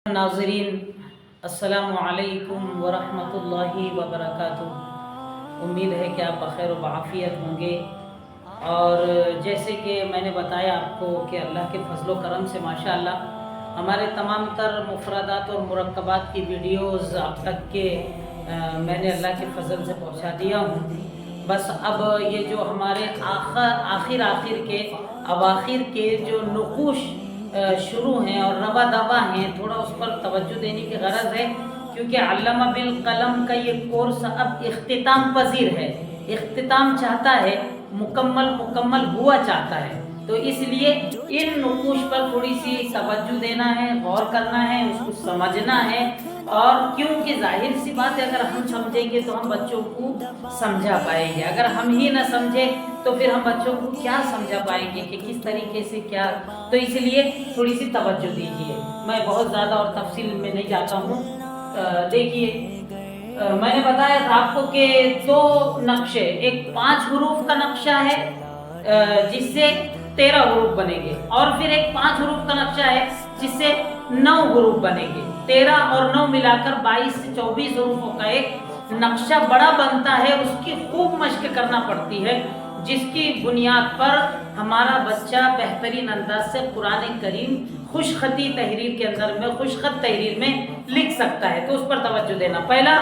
नाज़रीन, अस्सलामु अलैकुम वरहमतुल्लाहि वबरकातुह। उम्मीद है कि आप बख़ैर व आफ़ियत होंगे। और जैसे कि मैंने बताया आपको कि अल्लाह के फज़ल व करम से माशाअल्लाह हमारे तमाम तर मुफ़रदात और मुरक्कबात की वीडियोज़ अब तक के मैंने अल्लाह के फ़ज़ल से पहुँचा दिया हूँ। बस अब ये जो हमारे आखिर के अवाखिर के जो नुक़ूश शुरू हैं और रवा दवा हैं, थोड़ा उस पर तवज्जो देने की गरज है, क्योंकि अल्लामा बिल कलम का ये कोर्स अब इख्तिताम पजीर है, इख्तिताम चाहता है, मुकम्मल हुआ चाहता है। तो इसलिए इन नुकूश पर थोड़ी सी तवज्जो देना है, गौर करना है, उसको समझना है। और क्योंकि जाहिर सी बात है, अगर हम समझेंगे तो हम बच्चों को समझा पाएंगे, अगर हम ही ना समझे तो फिर हम बच्चों को क्या समझा पाएंगे कि किस तरीके से क्या। तो इसलिए थोड़ी सी तवज्जो दीजिए। मैं बहुत ज़्यादा और तफसील में नहीं जाता हूँ। देखिए, मैंने बताया था आपको कि दो नक्शे, एक 5 हरूफ का नक्शा है जिससे 13 हरूफ बनेंगे, और फिर एक 5 हरूफ का नक्शा है जिससे 9 हरूफ बनेंगे। 13 और 9 मिलाकर 22 से 24 हरूफों का एक नक्शा बड़ा बनता है। उसकी खूब मशक करना पड़ती है, जिसकी बुनियाद पर हमारा बच्चा बेहतरीन अंदाज से कुरान करीम खुशखती तहरीर के अंदर में, खुशखत तहरीर में लिख सकता है। तो उस पर तवज्जो देना। पहला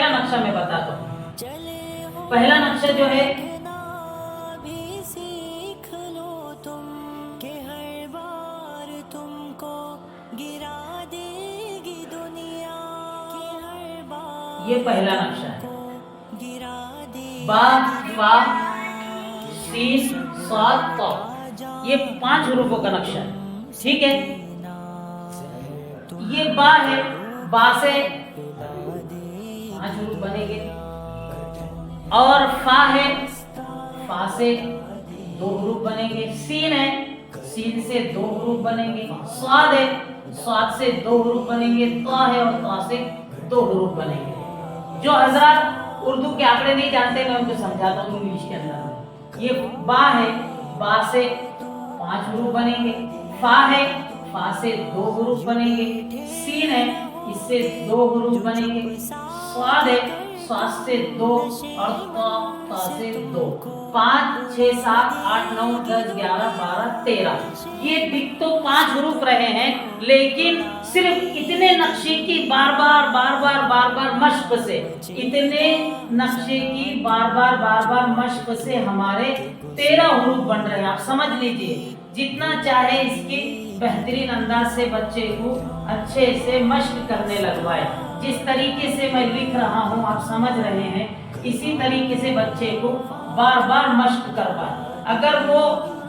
नक्शा मैं बताता हूँ। पहला नक्शा जो है, ये पहला नक्शा है। बा, फा, सीन, साद, ता, ये 5 हरूफों का नक्शा है। ठीक है, ये बा है, बा से 5 हरूफ बनेंगे। और फा है, फा से 2 हरूफ बनेंगे। सीन है, सीन से 2 हरूफ बनेंगे। स्वाद है, स्वाद से 2 हरूफ बनेंगे। ता है, और ता से 2 हरूफ बनेंगे। जो हजरात उर्दू के आंकड़े नहीं जानते, मैं उनको समझाता हूँ इंग्लिश के अंदर। ये बा है, बा से 5 हरूफ बनेंगे। फा है, फा से 2 हरूफ बनेंगे। सीन है, इससे 2 हरूफ बनेंगे। स्वाद है, स्वाद से 2, और ता से 2। 5, 6, 7, 8, 9, 10, 11, 12, 13। ये दिख तो 5 हरूफ रहे हैं, लेकिन सिर्फ इतने नक्शे की बार बार मश्क से, इतने नक्शे की बार बार मश्क से हमारे 13 हरूफ बन रहे हैं। आप समझ लीजिए, जितना चाहे इसकी बेहतरीन अंदाज से बच्चे को अच्छे से मश्क करने लगवाए। जिस तरीके से मैं लिख रहा हूँ, आप समझ रहे हैं, इसी तरीके से बच्चे को बार बार मश्क करवाए। अगर वो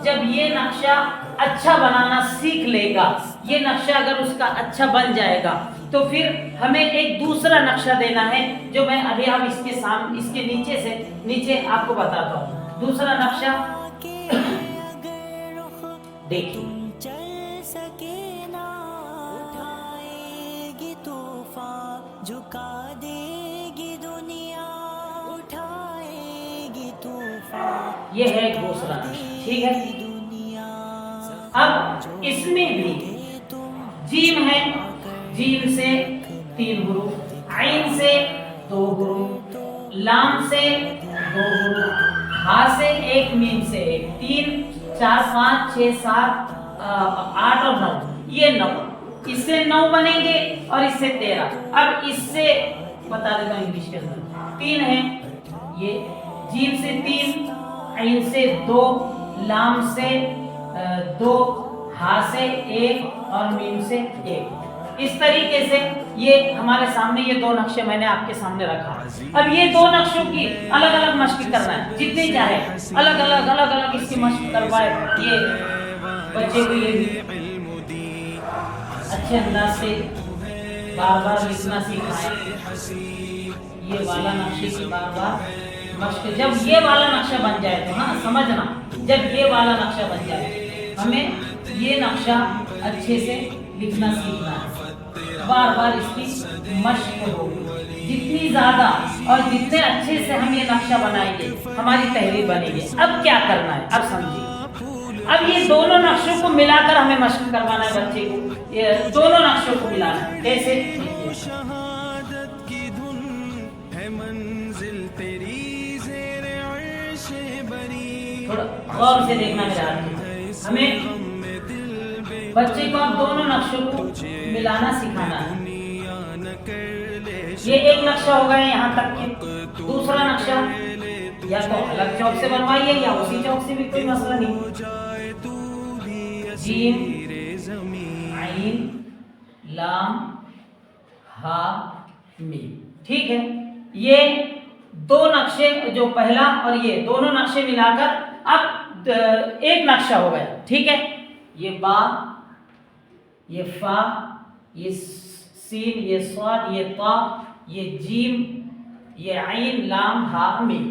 जब ये नक्शा अच्छा बनाना सीख लेगा, ये नक्शा अगर उसका अच्छा बन जाएगा, तो फिर हमें एक दूसरा नक्शा देना है, जो मैं अभी आप इसके नीचे आपको बताता हूँ। दूसरा नक्शा देखिए, झुका देगी दुनिया, उठाएगी तूफान। ये है दूसरा नक्शा। ठीक है, अब इसमें भी जीम है, जीम से 3 हरूफ, आइन से 2 हरूफ, लाम से 2 हरूफ, हा से 1, मीम से 1, 3, 4, 5, 6, 7, 8 और 9, ये 9। इससे 9 बनेंगे और इससे 13। अब इससे बता देता हूँ इंग्लिश के अंदर। 3 है, ये जीम से 3, आइन से 2, लाम से 2, हा से 1 और मीम से 1। इस तरीके से ये हमारे सामने ये 2 नक्शे मैंने आपके सामने रखा। अब ये 2 नक्शों की अलग अलग मश्क करना है, जितनी चाहे अलग अलग इसकी मश्क करवाए। ये बच्चे को ये भी अच्छे अंदाज से बार बार लिखना सीखाएं। ये वाला नक्शे की बार बार मश्क। जब ये वाला नक्शा बन जाए तो, हाँ समझना, जब ये वाला नक्शा बन जाए, हमें ये नक्शा अच्छे से लिखना सीखना है। बार बार इसकी मश्क होगी। जितनी ज़्यादा और जितने अच्छे से हम ये नक्शा बनाएंगे, हमारी तहरीर बनेगी। अब क्या करना है, अब समझिए। اب یہ دونوں نقشوں کو ملا کر ہمیں مشق کروانا ہے بچے کو، یہ دونوں نقشوں کو ملانا ہے۔ کیسے؟ شہادت کی دھن ہے منزل تیری زیر عرش بری، تھوڑا غور سے دیکھنا میرا ہمیں بچے کو اب دونوں نقشوں کو ملانا سکھانا ہے۔ یہ ایک نقشہ ہوگا یہاں تک کہ دوسرا نقشہ یا تو الگ چوک سے بنوائیے یا اسی چوک سے بھی کوئی مسئلہ نہیں۔ جیم عین لام ہا میم، ٹھیک ہے۔ یہ دو نقشے جو پہلا اور یہ دونوں نقشے ملا کر اب ایک نقشہ ہو گیا، ٹھیک ہے۔ یہ با، یہ فا، یہ سین، یہ صاد، یہ طا، یہ جیم، یہ عین لام ہا میم۔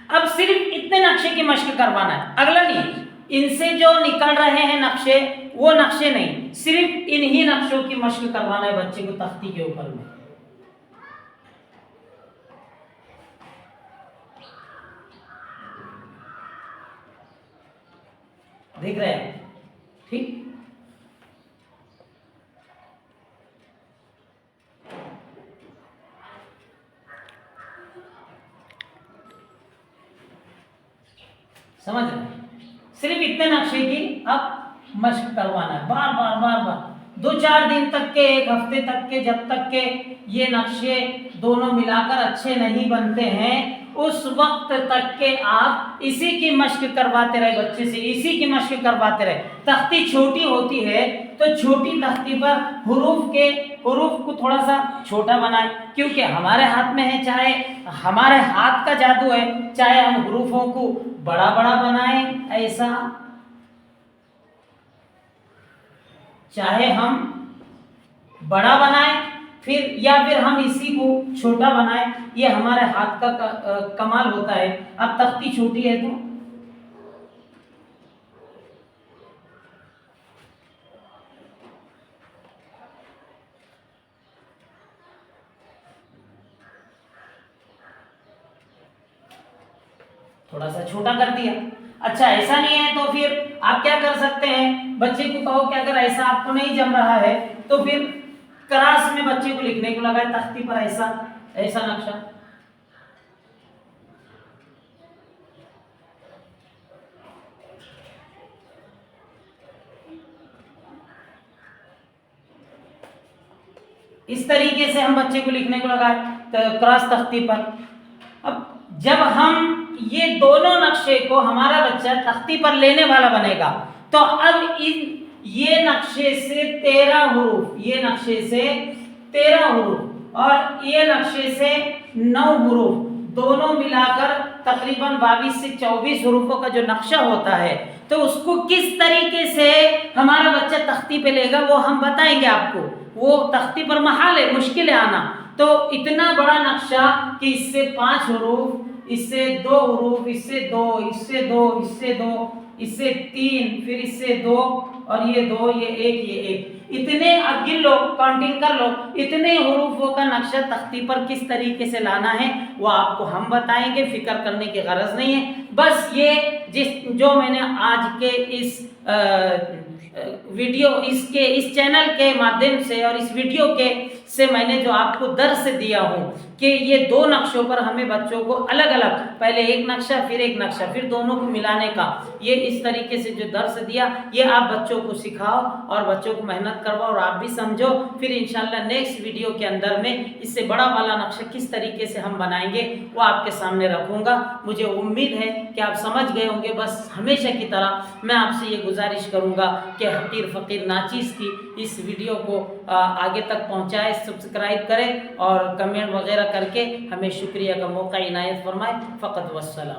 اب صرف اتنے نقشے کی مشق کروانا ہے، اگلا نہیں۔ ان سے جو نکل رہے ہیں نقشے وہ نقشے نہیں، صرف انہی نقشوں کی مشق کروانا ہے بچے کو تختی کے اوپر میں۔ دیکھ رہے ہیں؟ ٹھیک، سمجھ رہے ہیں؟ صرف اتنے نقشے کی اب مشق کروانا ہے، بار بار بار بار، 2-4 دن تک کے، 1 ہفتے تک کے، جب تک کہ یہ نقشے دونوں ملا کر اچھے نہیں بنتے ہیں اس وقت تک کہ آپ اسی کی مشق کرواتے رہے بچے سے، اسی کی مشق کرواتے رہے۔ تختی چھوٹی ہوتی ہے تو چھوٹی تختی پر حروف کو تھوڑا سا چھوٹا بنائیں، کیونکہ ہمارے ہاتھ میں ہے، چاہے ہمارے ہاتھ کا جادو ہے، چاہے ہم حروفوں کو بڑا بڑا بنائیں ایسا، چاہے ہم بڑا بنائیں یا پھر ہم اسی کو چھوٹا بنائیں، یہ ہمارے ہاتھ کا کمال ہوتا ہے۔ اب تختی چھوٹی ہے تو تھوڑا سا چھوٹا کر دیا۔ اچھا ایسا نہیں ہے تو پھر آپ کیا کر سکتے ہیں، بچے کو کہو کہ اگر ایسا آپ کو نہیں جم رہا ہے تو پھر کراس میں بچے کو لکھنے کو لگائے تختی پر ایسا نقشہ۔ اس طریقے سے ہم بچے کو لکھنے کو لگائے کراس تختی پر۔ اب جب ہم یہ دونوں نقشے کو ہمارا بچہ تختی پر لینے والا بنے گا تو اب یہ نقشے سے 13 حروف، یہ نقشے سے 13 حروف اور یہ نقشے سے 9 حروف، دونوں ملا کر تقریباً 22 سے 24 حروفوں کا جو نقشہ ہوتا ہے تو اس کو کس طریقے سے ہمارا بچہ تختی پہ لے گا وہ ہم بتائیں گے آپ کو۔ وہ تختی پر محال ہے، مشکل ہے آنا، تو اتنا بڑا نقشہ کہ اس سے 5 حروف، اس سے 2 حروف، اس سے 2، اس سے 2، اس سے 2، اس سے 3، پھر اس سے 2 اور یہ 2، یہ 1، یہ 1، اتنے اب گن لو، کاؤنٹنگ کر لو، اتنے حروفوں کا نقشہ تختی پر کس طریقے سے لانا ہے وہ آپ کو ہم بتائیں گے، فکر کرنے کی غرض نہیں ہے۔ بس یہ جو میں نے آج کے اس ویڈیو اس چینل کے مادھیم سے اور اس ویڈیو سے میں نے جو آپ کو درس دیا ہوں کہ یہ 2 نقشوں پر ہمیں بچوں کو الگ الگ، پہلے ایک نقشہ پھر ایک نقشہ پھر دونوں کو ملانے کا، یہ اس طریقے سے جو درس دیا یہ آپ بچوں کو سکھاؤ اور بچوں کو محنت کرواؤ اور آپ بھی سمجھو۔ پھر انشاءاللہ نیکسٹ ویڈیو کے اندر میں اس سے بڑا والا نقشہ کس طریقے سے ہم بنائیں گے وہ آپ کے سامنے رکھوں گا۔ مجھے امید ہے کہ آپ سمجھ گئے ہوں گے۔ بس ہمیشہ کی طرح میں آپ سے یہ گزارش کروں گا کہ حقیر فقیر ناچیز کی اس ویڈیو کو آگے تک پہنچائے، سبسکرائب کریں اور کمنٹ وغیرہ کر کے ہمیں شکریہ کا موقع عنایت فرمائے۔ فقط والسلام۔